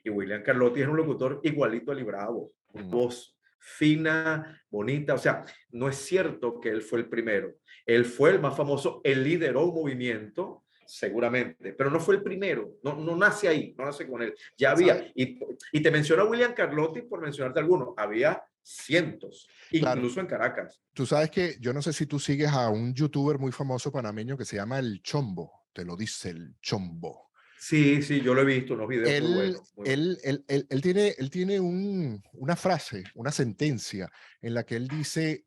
Y William Carlotti es un locutor igualito a Eli Bravo, una Mm. voz fina, bonita. O sea, no es cierto que él fue el primero. Él fue el más famoso, él lideró un movimiento, seguramente, pero no fue el primero. No, no nace ahí, no nace con él. Ya ¿Sabes? había, y te menciono a William Carlotti por mencionarte algunos, había cientos, Claro, incluso en Caracas. tú sabes que yo no sé si tú sigues a un youtuber muy famoso panameño que se llama El Chombo, te lo dice El Chombo. Sí, sí, yo lo he visto, unos videos muy Él, buenos, muy buenos. él tiene una frase, una sentencia en la que él dice,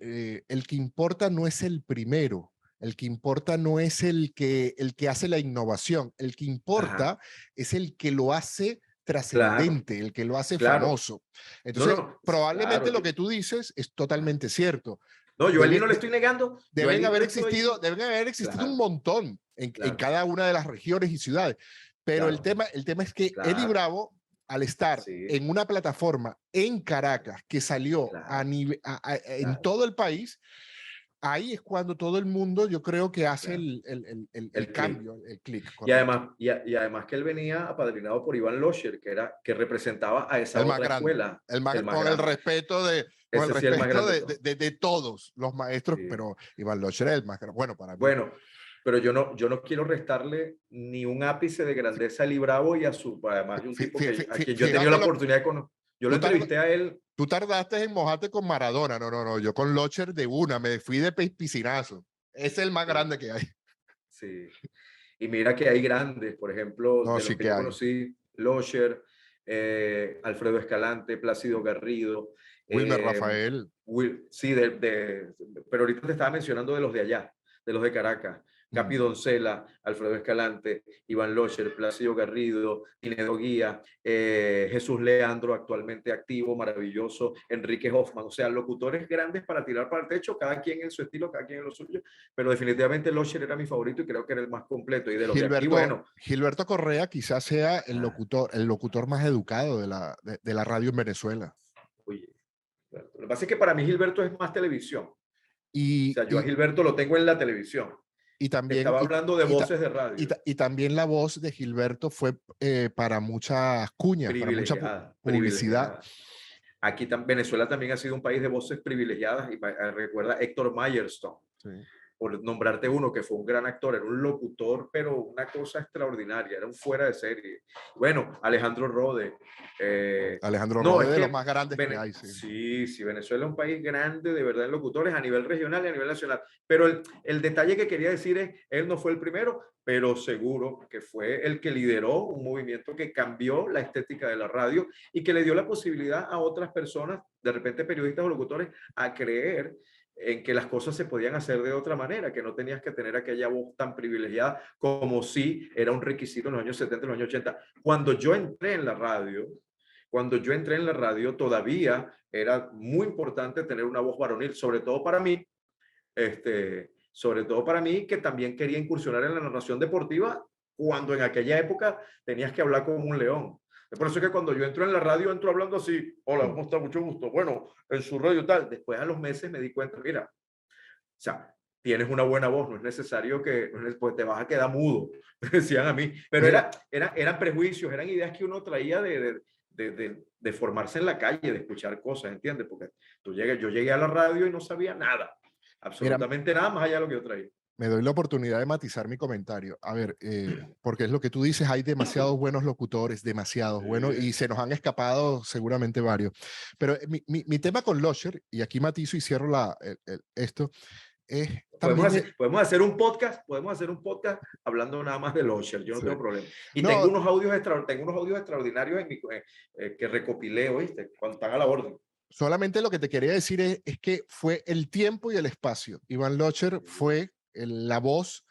el que importa no es el primero, el que importa no es el que hace la innovación, el que Ajá, importa es el que lo hace claro, trascendente, el que lo hace claro. famoso. No, Entonces, no, probablemente claro. lo que tú dices es totalmente cierto. No, yo a Eli Debe, no le de- estoy negando, yo a deben Eli haber no estoy, existido, deben haber existido un claro, montón en claro, cada una de las regiones y ciudades. Pero el claro, tema, el tema es que Eli claro, Bravo, al estar sí, en una plataforma en Caracas que salió claro, en claro, todo el país, ahí es cuando todo el mundo, yo creo que hace claro. el El clip. cambio, el clic, Y correcto. además, y además que él venía apadrinado por Iván Locher, que representaba a esa El más otra grande, escuela, el más con el grande. respeto con el Ese sí es el más respeto grande de todos. de todos los maestros, Sí. pero Iván Locher es el más grande. Bueno, para mí. Bueno, pero yo no quiero restarle ni un ápice de grandeza a Eli Bravo y a su, además de un tipo a quien yo he tenido Fíjate la lo, oportunidad de conocer. Yo lo tú, entrevisté a él. Tú tardaste en mojarte con Maradona. No, no, no. Yo con Locher de una. Me fui de piscinazo. Es el más Sí, grande que hay. sí. Y mira que hay grandes, por ejemplo, No, de los sí que que yo hay. conocí, Locher, Alfredo Escalante, Plácido Garrido, Wilmer eh, Rafael. sí, pero ahorita te estaba mencionando de los de allá, de los de Caracas. Capi Mm. Doncella, Alfredo Escalante, Iván Locher, Plácido Garrido, Inedo Guía, Jesús Leandro, actualmente activo, maravilloso, Enrique Hoffman, o sea, locutores grandes para tirar para el techo, cada quien en su estilo, cada quien en lo suyo, pero definitivamente Locher era mi favorito y creo que era el más completo. Y de los de aquí, bueno, Gilberto Correa quizás sea ah, el locutor más educado de la radio en Venezuela. oye, claro. Lo que pasa es que para mí Gilberto es más televisión. O Y, sea, yo a y, Gilberto lo tengo en la televisión. y Te también, estaba hablando de voces de radio. y también la voz de Gilberto fue para muchas cuñas, para mucha Privilegiada, publicidad. privilegiada. Aquí Venezuela también ha sido un país de voces privilegiadas y recuerda Héctor Myerstone, Sí. por nombrarte uno, que fue un gran actor, era un locutor, pero una cosa extraordinaria, era un fuera de serie. Bueno, Alejandro Rode. Alejandro No, es Rode de los que más grandes que hay, sí. sí, sí, Venezuela es un país grande de verdad en locutores a nivel regional y a nivel nacional. Pero el detalle que quería decir es, él no fue el primero, pero seguro que fue el que lideró un movimiento que cambió la estética de la radio y que le dio la posibilidad a otras personas, de repente periodistas o locutores, a creer en que las cosas se podían hacer de otra manera, que no tenías que tener aquella voz tan privilegiada como si era un requisito en los años 70, en los años 80. Cuando yo entré en la radio, todavía era muy importante tener una voz varonil, sobre todo para mí, que también quería incursionar en la narración deportiva, cuando en aquella época tenías que hablar como un león. Por eso es que cuando yo entro en la radio, entro hablando así, hola, Mm. ¿cómo está? Mucho gusto. Bueno, en su radio tal. Después a los meses me di cuenta, mira, o sea, tienes una buena voz, no es necesario que, pues te vas a quedar mudo, me decían a mí. Pero Mira, eran prejuicios, eran ideas que uno traía de formarse en la calle, de escuchar cosas, ¿entiendes? Porque yo llegué a la radio y no sabía nada, mira, absolutamente nada más allá de lo que yo traía. Me doy la oportunidad de matizar mi comentario. A ver, porque es lo que tú dices, hay demasiados buenos locutores, demasiados buenos, y se nos han escapado seguramente varios. Pero mi tema con Losher, y aquí matizo y cierro esto, es también... podemos hacer un podcast hablando nada más de Losher, yo no Sí. tengo problema. Y No, tengo unos audios extraordinarios en que recopilé, ¿oíste? Cuando están a la orden. solamente lo que te quería decir es que fue el tiempo y el espacio. Iván Locher fue la voz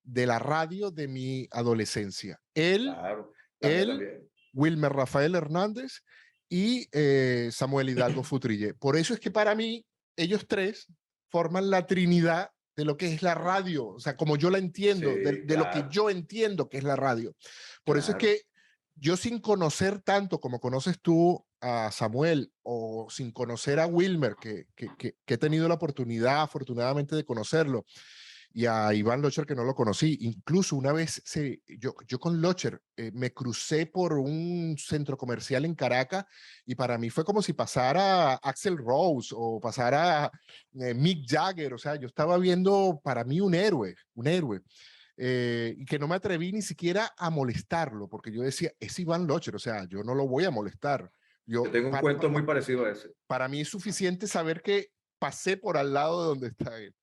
de la radio de mi adolescencia. Claro, la mía Él, también. Wilmer Rafael Hernández y Samuel Hidalgo Futrillé. Por eso es que para mí, ellos tres forman la trinidad de lo que es la radio, o sea, como yo la entiendo, Sí, de lo que claro, yo entiendo que es la radio. Por eso es claro. que yo, sin conocer tanto como conoces tú a Samuel, o sin conocer a Wilmer, que he tenido la oportunidad afortunadamente de conocerlo, y a Iván Locher, que no lo conocí. Incluso una vez yo con Locher me crucé por un centro comercial en Caracas, y para mí fue como si pasara Axl Rose o pasara Mick Jagger. O sea, yo estaba viendo para mí un héroe, un héroe. Y que no me atreví ni siquiera a molestarlo, porque yo decía, es Iván Locher, o sea, yo no lo voy a molestar. Yo tengo un cuento muy parecido a ese. Para mí es suficiente saber que pasé por al lado de donde está él.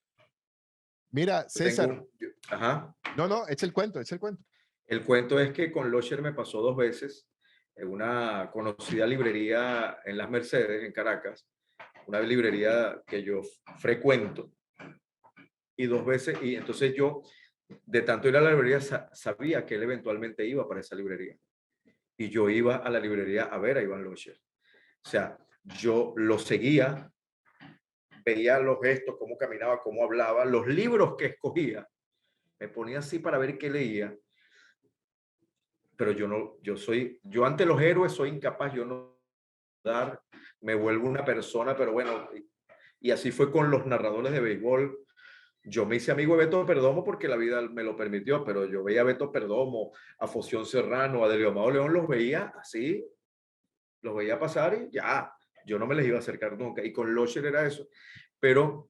Mira, César. Ajá. No, echa el cuento, echa el cuento. El cuento es que con Losher me pasó 2 veces en una conocida librería en Las Mercedes, en Caracas, una librería que yo frecuento, y 2 veces, y entonces yo, de tanto ir a la librería, sabía que él eventualmente iba para esa librería, y yo iba a la librería a ver a Iván Losher. O sea, yo lo seguía, veía los gestos, cómo caminaba, cómo hablaba, los libros que escogía, me ponía así para ver qué leía, pero yo ante los héroes soy incapaz, yo no dar, me vuelvo una persona, pero bueno, y así fue con los narradores de béisbol. Yo me hice amigo de Beto Perdomo porque la vida me lo permitió, pero yo veía a Beto Perdomo, a Foción Serrano, a Delio León, los veía así, los veía pasar y ya, yo no me les iba a acercar nunca. Y con Losher era eso, pero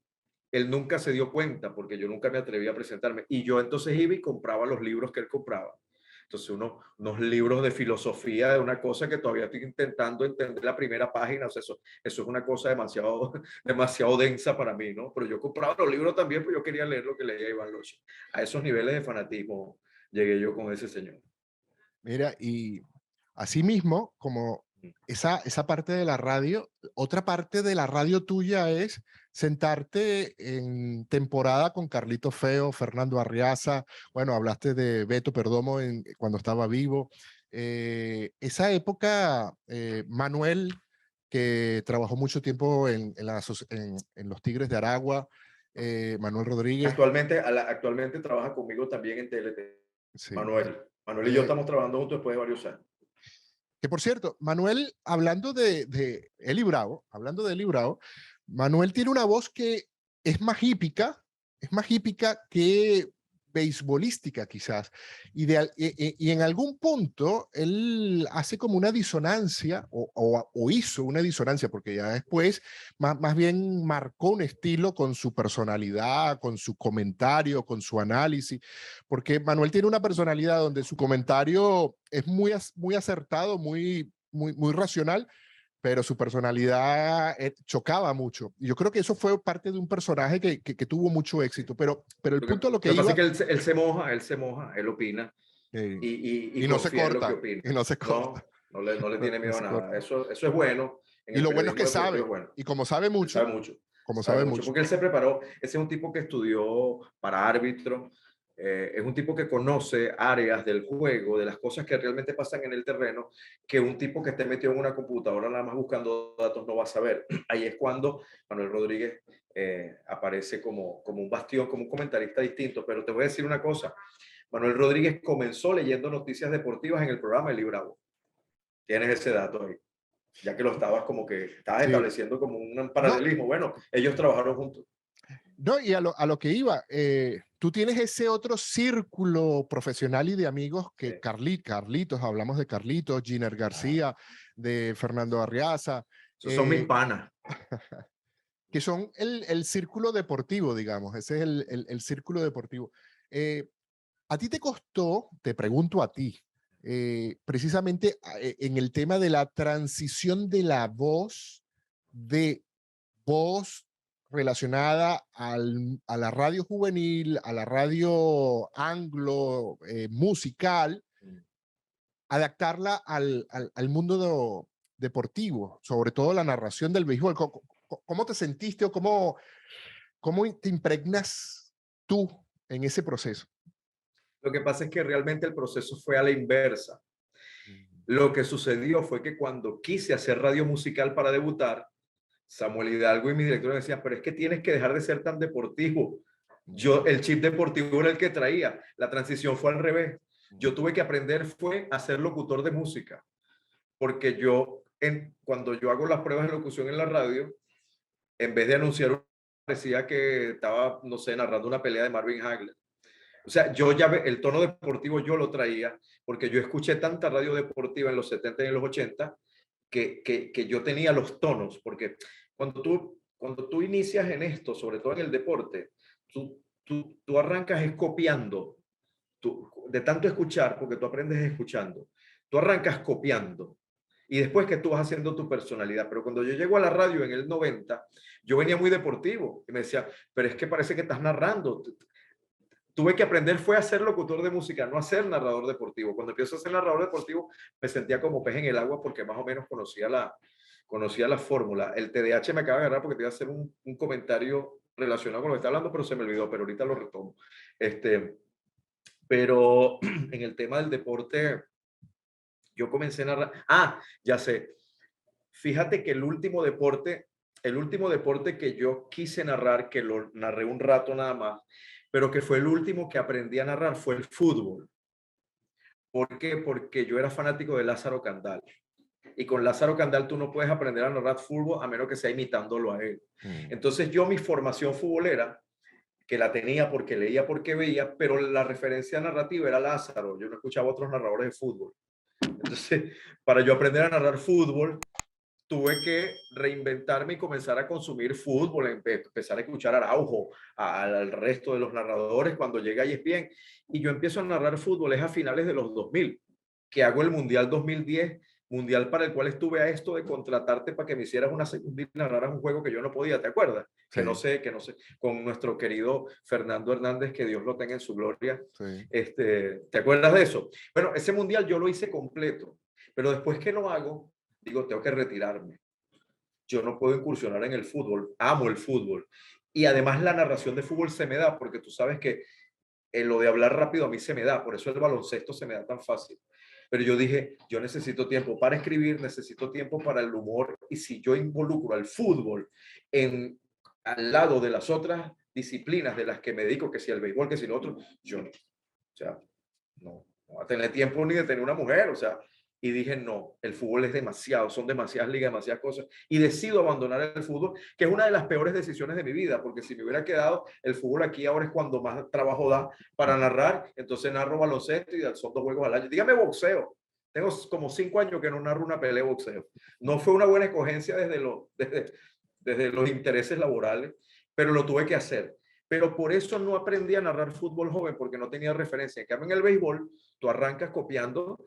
él nunca se dio cuenta porque yo nunca me atreví a presentarme. Y yo entonces iba y compraba los libros que él compraba. Entonces, unos libros de filosofía de una cosa que todavía estoy intentando entender la primera página. O sea, eso es una cosa demasiado, demasiado densa para mí, ¿no? Pero yo compraba los libros también porque yo quería leer lo que leía Iván Losher. A esos niveles de fanatismo llegué yo con ese señor. Mira, y asimismo, como esa parte de la radio, otra parte de la radio tuya es sentarte en temporada con Carlito Feo, Fernando Arriaza. Bueno, hablaste de Beto Perdomo cuando estaba vivo. Esa época, Manuel, que trabajó mucho tiempo en los Tigres de Aragua, Manuel Rodríguez. Actualmente trabaja conmigo también en TLT. Sí. Manuel y yo estamos trabajando juntos después de varios años. Que por cierto, Manuel, hablando de Eli Bravo, Manuel tiene una voz que es más hípica que beisbolística quizás, y en algún punto él hace como una disonancia, o hizo una disonancia, porque ya después más bien marcó un estilo con su personalidad, con su comentario, con su análisis, porque Manuel tiene una personalidad donde su comentario es muy acertado, muy racional, pero su personalidad chocaba mucho. Y yo creo que eso fue parte de un personaje que tuvo mucho éxito, pero el punto a lo que Lo que pasa iba... es que él se moja, él opina y no se confía en lo que corta, opina. y no se corta. No le tiene No miedo a se nada. corta. Eso es bueno. En Y el lo bueno es que periodismo deportivo sabe, es bueno. y como sabe Él sabe mucho, mucho. como Sabe sabe mucho mucho. porque él se preparó. Ese es un tipo que estudió para árbitro. Es un tipo que conoce áreas del juego, de las cosas que realmente pasan en el terreno, que un tipo que esté metido en una computadora nada más buscando datos no va a saber. Ahí es cuando Manuel Rodríguez aparece como un bastión, como un comentarista distinto. Pero te voy a decir una cosa. Manuel Rodríguez comenzó leyendo noticias deportivas en el programa El Bravo. Tienes ese dato ahí, ya que lo estabas Sí. estableciendo como un No, paralelismo. Bueno, ellos trabajaron juntos. no, y a lo que iba, tú tienes ese otro círculo profesional y de amigos Sí. que Carlitos, hablamos de Carlitos, Giner García, de Fernando Arriaza. Esos son mis panas. que son el círculo deportivo, digamos, ese es el círculo deportivo. ¿A ti te costó, te pregunto a ti, precisamente en el tema de la transición de la voz, de voz relacionada a la radio juvenil, a la radio anglo, musical, adaptarla al mundo deportivo, sobre todo la narración del béisbol? ¿Cómo te sentiste o cómo te impregnas tú en ese proceso? Lo que pasa es que realmente el proceso fue a la inversa. Lo que sucedió fue que cuando quise hacer radio musical para debutar, Samuel Hidalgo y mi director me decían, pero es que tienes que dejar de ser tan deportivo. Yo, el chip deportivo era el que traía. La transición fue al revés. Yo tuve que aprender fue a ser locutor de música, porque cuando yo hago las pruebas de locución en la radio, en vez de anunciar, parecía que estaba, no sé, narrando una pelea de Marvin Hagler. O sea, el tono deportivo yo lo traía, porque yo escuché tanta radio deportiva en los 70 y en los 80 que yo tenía los tonos, porque cuando tú inicias en esto, sobre todo en el deporte, tú arrancas es copiando, de tanto escuchar, porque tú aprendes escuchando, tú arrancas copiando. Y después que tú vas haciendo tu personalidad. Pero cuando yo llego a la radio en el 90, yo venía muy deportivo y me decía, pero es que parece que estás narrando. Tuve que aprender fue a ser locutor de música, no a ser narrador deportivo. Cuando empiezo a ser narrador deportivo, me sentía como pez en el agua porque más o menos conocía la fórmula. El TDAH me acaba de agarrar porque te iba a hacer un comentario relacionado con lo que está hablando, pero se me olvidó, pero ahorita lo retomo. Pero en el tema del deporte, yo comencé a narrar. Ah, ya sé. Fíjate que el último deporte que yo quise narrar, que lo narré un rato nada más, pero que fue el último que aprendí a narrar, fue el fútbol. ¿Por qué? Porque yo era fanático de Lázaro Candal. Y con Lázaro Candal tú no puedes aprender a narrar fútbol a menos que sea imitándolo a él. Entonces yo mi formación futbolera, que la tenía porque leía, porque veía, pero la referencia narrativa era Lázaro. Yo no escuchaba otros narradores de fútbol. Entonces, para yo aprender a narrar fútbol, tuve que reinventarme y comenzar a consumir fútbol, empezar a escuchar a Araujo, al resto de los narradores cuando llega a ESPN. Y yo empiezo a narrar fútbol es a finales de los 2000, que hago el Mundial 2010, mundial para el cual estuve a esto de contratarte para que me hicieras una segunda y narraras un juego que yo no podía, ¿te acuerdas? Sí. Que no sé, con nuestro querido Fernando Hernández, que Dios lo tenga en su gloria. Sí. ¿Te acuerdas de eso? Bueno, ese mundial yo lo hice completo, pero después que lo hago, digo, tengo que retirarme. Yo no puedo incursionar en el fútbol, amo el fútbol. Y además la narración de fútbol se me da, porque tú sabes que lo de hablar rápido a mí se me da, por eso el baloncesto se me da tan fácil. Pero yo dije, yo necesito tiempo para escribir, necesito tiempo para el humor, y si yo involucro al fútbol al lado de las otras disciplinas de las que me dedico, que si el béisbol, que si lo otro, yo no. O sea, no voy a tener tiempo ni de tener una mujer, o sea, y dije, no, el fútbol es demasiado, son demasiadas ligas, demasiadas cosas, y decido abandonar el fútbol, que es una de las peores decisiones de mi vida, porque si me hubiera quedado el fútbol aquí ahora es cuando más trabajo da para narrar, entonces narro baloncesto y son 2 juegos al año. Dígame boxeo, tengo como 5 años que no narro una pelea de boxeo. No fue una buena escogencia desde los intereses laborales, pero lo tuve que hacer. Pero por eso no aprendí a narrar fútbol joven, porque no tenía referencia. En cambio, en el béisbol, tú arrancas copiando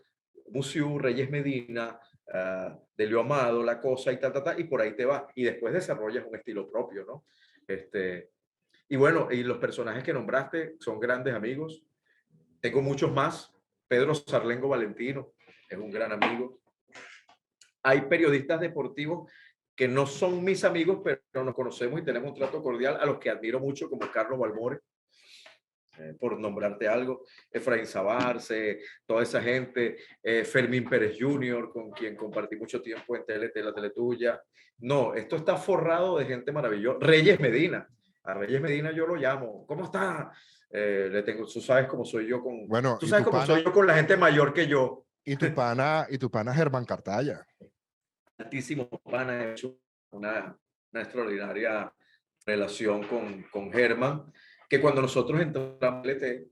Musiu, Reyes Medina, Delio Amado, La Cosa y y por ahí te va. Y después desarrollas un estilo propio, ¿no? Y bueno, y los personajes que nombraste son grandes amigos. Tengo muchos más. Pedro Sarlengo Valentino es un gran amigo. Hay periodistas deportivos que no son mis amigos, pero nos conocemos y tenemos un trato cordial, a los que admiro mucho, como Carlos Balmore, por nombrarte algo, Efraín Sabarce, toda esa gente, Fermín Pérez Jr., con quien compartí mucho tiempo en la Teletuya. No, esto está forrado de gente maravillosa. Reyes Medina, a Reyes Medina yo lo llamo. ¿Cómo está? Tú sabes cómo soy yo con, bueno, tú sabes cómo soy yo con la gente mayor que yo. Y tu pana Germán Cartaya. Altísimo pana, hecho una extraordinaria relación con Germán, que cuando nosotros entramos a LT,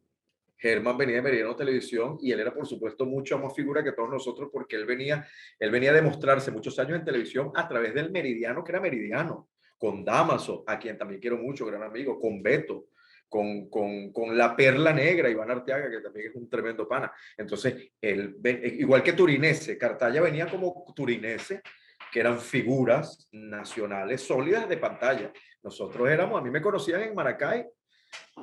Germán venía de Meridiano Televisión y él era, por supuesto, mucho más figura que todos nosotros, porque él venía a demostrarse muchos años en televisión a través del Meridiano, que era Meridiano. con Damaso, a quien también quiero mucho, gran amigo, con Beto, con la Perla Negra, Iván Arteaga, que también es un tremendo pana. Entonces, igual que Turinese, Cartaya venía como Turinese, que eran figuras nacionales sólidas de pantalla. Nosotros éramos, a mí me conocían en Maracay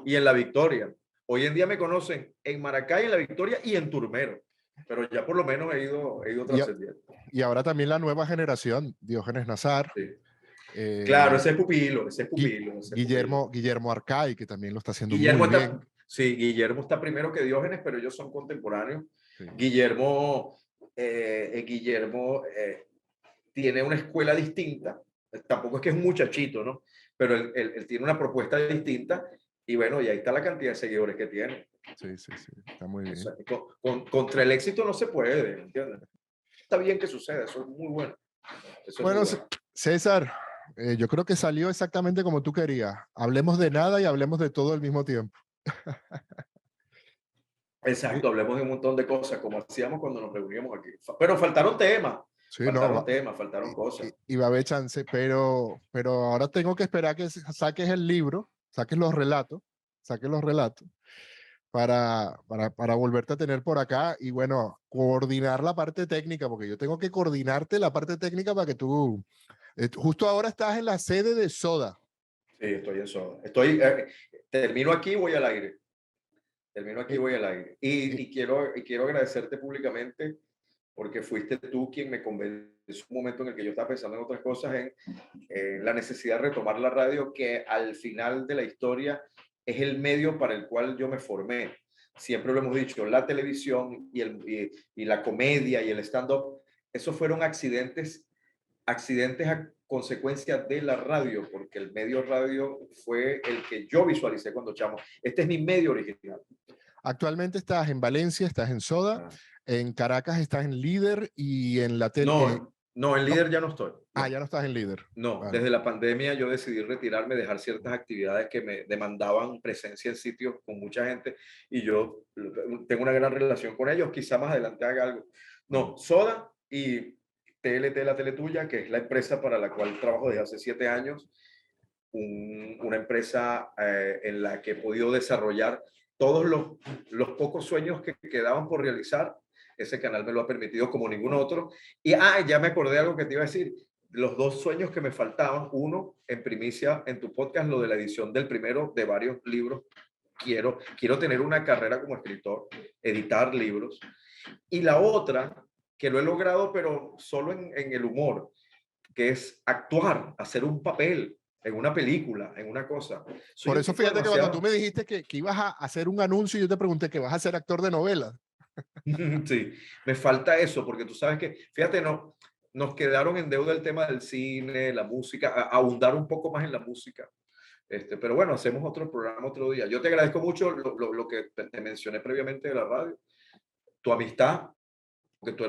y en La Victoria. Hoy en día me conocen en Maracay, en La Victoria y en Turmero. Pero ya por lo menos he ido trascendiendo. Y ahora también la nueva generación, Diógenes Nazar. Sí. Claro, ese es pupilo, Guillermo Arcay, que también lo está haciendo Guillermo muy bien. Sí, Guillermo está primero que Diógenes, pero ellos son contemporáneos. Sí. Guillermo tiene una escuela distinta, tampoco es que es un muchachito, ¿no? Pero él tiene una propuesta distinta y bueno, y ahí está la cantidad de seguidores que tiene. Sí, está muy bien. O sea, contra el éxito no se puede, ¿entiendes? Está bien que suceda, eso es muy bueno. Bueno, César, yo creo que salió exactamente como tú querías. Hablemos de nada y hablemos de todo al mismo tiempo. Exacto, hablemos de un montón de cosas, como hacíamos cuando nos reuníamos aquí. Pero faltaron temas. Sí, faltaron cosas. Y va a haber chance, pero ahora tengo que esperar que saques el libro, saques los relatos para volverte a tener por acá y bueno, coordinar la parte técnica, porque yo tengo que coordinarte la parte técnica para que tú, justo ahora estás en la sede de Soda. Sí, estoy en Soda. Termino aquí y voy al aire. Y quiero agradecerte públicamente porque fuiste tú quien me convenció en un momento en el que yo estaba pensando en otras cosas, en la necesidad de retomar la radio, que al final de la historia es el medio para el cual yo me formé. Siempre lo hemos dicho, la televisión y la comedia y el stand-up, esos fueron accidentes a consecuencia de la radio, porque el medio radio fue el que yo visualicé cuando chamo. Este es mi medio original. Actualmente estás en Valencia, estás en Soda, en Caracas estás en Líder y en la tele. No, en Líder ya no estoy. No. Ya no estás en Líder. No, vale. Desde la pandemia yo decidí retirarme, dejar ciertas actividades que me demandaban presencia en sitios con mucha gente y yo tengo una gran relación con ellos, quizá más adelante haga algo. No, Soda y TLT, la Tele Tuya, que es la empresa para la cual trabajo desde hace 7 años, una empresa en la que he podido desarrollar todos los pocos sueños que quedaban por realizar. Ese canal me lo ha permitido como ningún otro. Y ya me acordé de algo que te iba a decir. Los 2 sueños que me faltaban, uno, en primicia en tu podcast, lo de la edición del primero de varios libros. Quiero tener una carrera como escritor, editar libros. Y la otra, que lo he logrado, pero solo en el humor, que es actuar, hacer un papel en una película, en una cosa. Por eso fíjate que cuando tú me dijiste que ibas a hacer un anuncio, yo te pregunté que vas a ser actor de novela. Sí, me falta eso, porque tú sabes que, fíjate, nos quedaron en deuda el tema del cine, la música, ahondar un poco más en la música. Pero bueno, hacemos otro programa otro día. Yo te agradezco mucho lo que te mencioné previamente de la radio, tu amistad, porque tú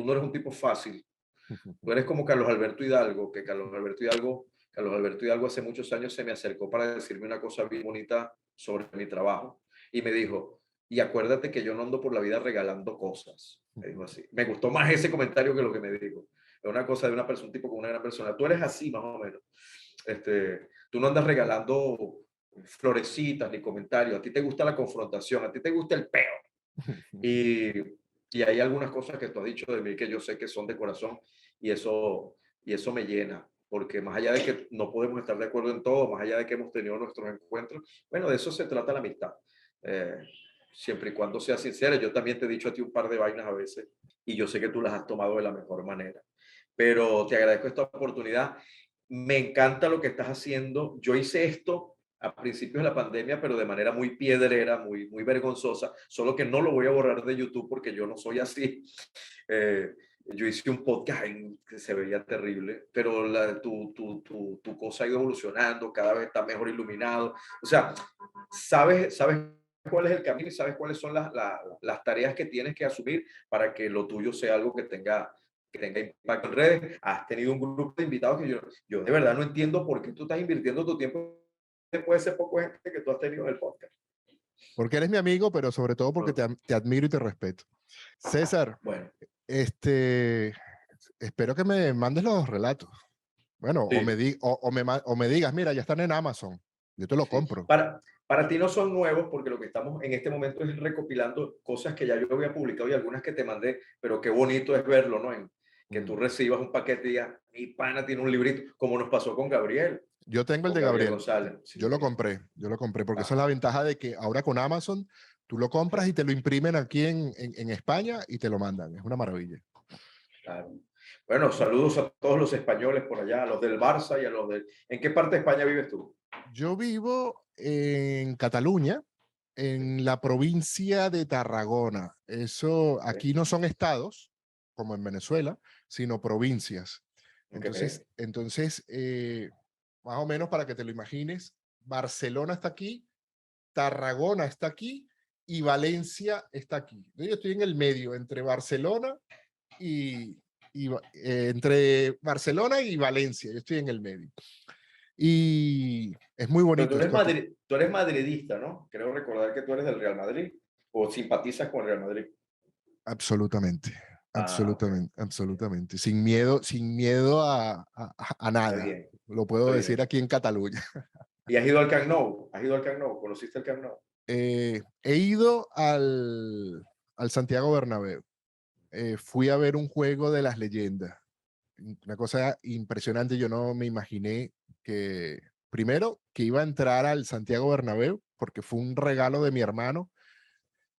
no eres un tipo fácil. Tú eres como Carlos Alberto Hidalgo, que Carlos Alberto Hidalgo hace muchos años se me acercó para decirme una cosa bien bonita sobre mi trabajo y me dijo, y acuérdate que yo no ando por la vida regalando cosas. Me dijo así. Me gustó más ese comentario que lo que me dijo. Es una cosa de una persona, un tipo con una gran persona. Tú eres así más o menos. Tú no andas regalando florecitas ni comentarios. A ti te gusta la confrontación, a ti te gusta el peo. Y hay algunas cosas que tú has dicho de mí que yo sé que son de corazón y eso me llena, porque más allá de que no podemos estar de acuerdo en todo, más allá de que hemos tenido nuestros encuentros, bueno, de eso se trata la amistad. Siempre y cuando sea sincera, yo también te he dicho a ti un par de vainas a veces y yo sé que tú las has tomado de la mejor manera. Pero te agradezco esta oportunidad. Me encanta lo que estás haciendo. Yo hice esto a principios de la pandemia, pero de manera muy piedrera, muy vergonzosa, solo que no lo voy a borrar de YouTube porque yo no soy así. Yo hice un podcast que se veía terrible, pero tu cosa ha ido evolucionando, cada vez está mejor iluminado. O sea, sabes cuál es el camino y sabes cuáles son las tareas que tienes que asumir para que lo tuyo sea algo que tenga impacto en redes. Has tenido un grupo de invitados que yo de verdad no entiendo por qué tú estás invirtiendo tu tiempo después de ese poco gente que tú has tenido en el podcast. Porque eres mi amigo, pero sobre todo porque te admiro y te respeto. César, bueno, espero que me mandes los relatos. Bueno, Sí, o me digas, mira, ya están en Amazon, yo te lo sí. compro. Para ti no son nuevos porque lo que estamos en este momento es recopilando cosas que ya yo había publicado y algunas que te mandé, pero qué bonito es verlo, ¿no? Que tú Mm. recibas un paquete y digas, mi pana tiene un librito, como nos pasó Yo tengo el con de Gabriel Gabriel. González. Sí. Yo lo compré, porque esa es la Ajá, ventaja de que ahora con Amazon tú lo compras y te lo imprimen aquí en España y te lo mandan. Es una maravilla. claro. Bueno, saludos a todos los españoles por allá, a los del Barça y a los del... ¿En qué parte de España vives tú? Yo vivo en Cataluña, Sí, en la provincia de Tarragona. Eso, ok, aquí no son estados, como en Venezuela, sino provincias. ok. Más o menos para que te lo imagines, Barcelona está aquí, Tarragona está aquí y Valencia está aquí. Yo estoy en el medio, entre Barcelona entre Barcelona y Valencia. Yo estoy en el medio. Y es muy Pero bonito esto aquí. Tú eres madridista, ¿no? Creo recordar que tú eres del Real Madrid o simpatizas con el Real Madrid. Absolutamente, Ah, ok. absolutamente, absolutamente. Sin miedo a Qué nada. bien, Lo puedo qué decir bien. aquí en Cataluña. ¿Y has ido al Camp Nou? ¿Has ido al Camp Nou? ¿Conociste el Camp Nou? He ido al Santiago Bernabéu. Fui a ver un juego de las leyendas. Una cosa impresionante. Yo no me imaginé que, primero, que iba a entrar al Santiago Bernabéu, porque fue un regalo de mi hermano.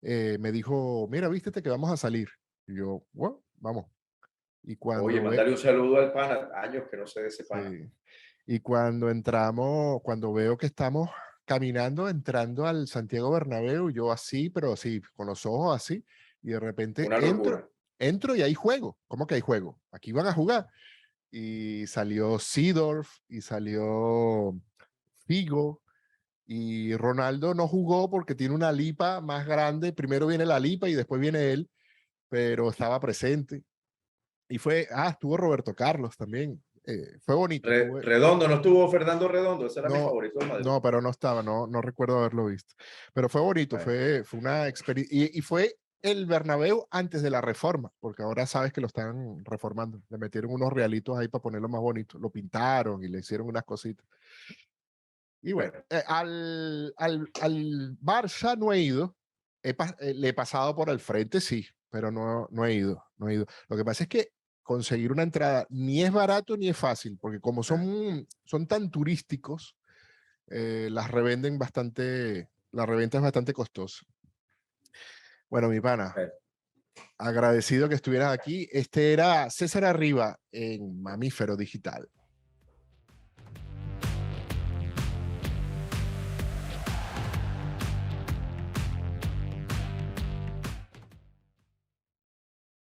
Me dijo, mira, vístete que vamos a salir. Y yo, bueno, vamos. Y Oye, cuando ve, mandale un saludo al pana. Años que no sé de ese pana. sí. Y cuando entramos, cuando veo que estamos caminando, entrando al Santiago Bernabéu, yo así, pero así, con los ojos así, y de repente Una locura. entro y hay juego. ¿Cómo que hay juego? Aquí van a jugar. Y salió Seedorf y salió Figo, y Ronaldo no jugó porque tiene una lipa más grande. Primero viene la lipa y después viene él, pero estaba presente. Y estuvo Roberto Carlos también. Fue bonito. Redondo, no estuvo Fernando Redondo. Ese era mi No, favorito del Madrid. no, pero no estaba, no recuerdo haberlo visto. Pero fue bonito, Bueno, fue una experiencia. Y fue el Bernabéu antes de la reforma, porque ahora sabes que lo están reformando. Le metieron unos realitos ahí para ponerlo más bonito. Lo pintaron y le hicieron unas cositas. Y bueno, bueno. al Barça no he ido. Le he pasado por el frente, sí, pero no he ido, no he ido. Lo que pasa es que conseguir una entrada ni es barato ni es fácil, porque como son tan turísticos, la reventa es bastante costosa. Bueno, mi pana, Bueno. agradecido que estuvieras aquí. Este era César Arriba en Mamífero Digital.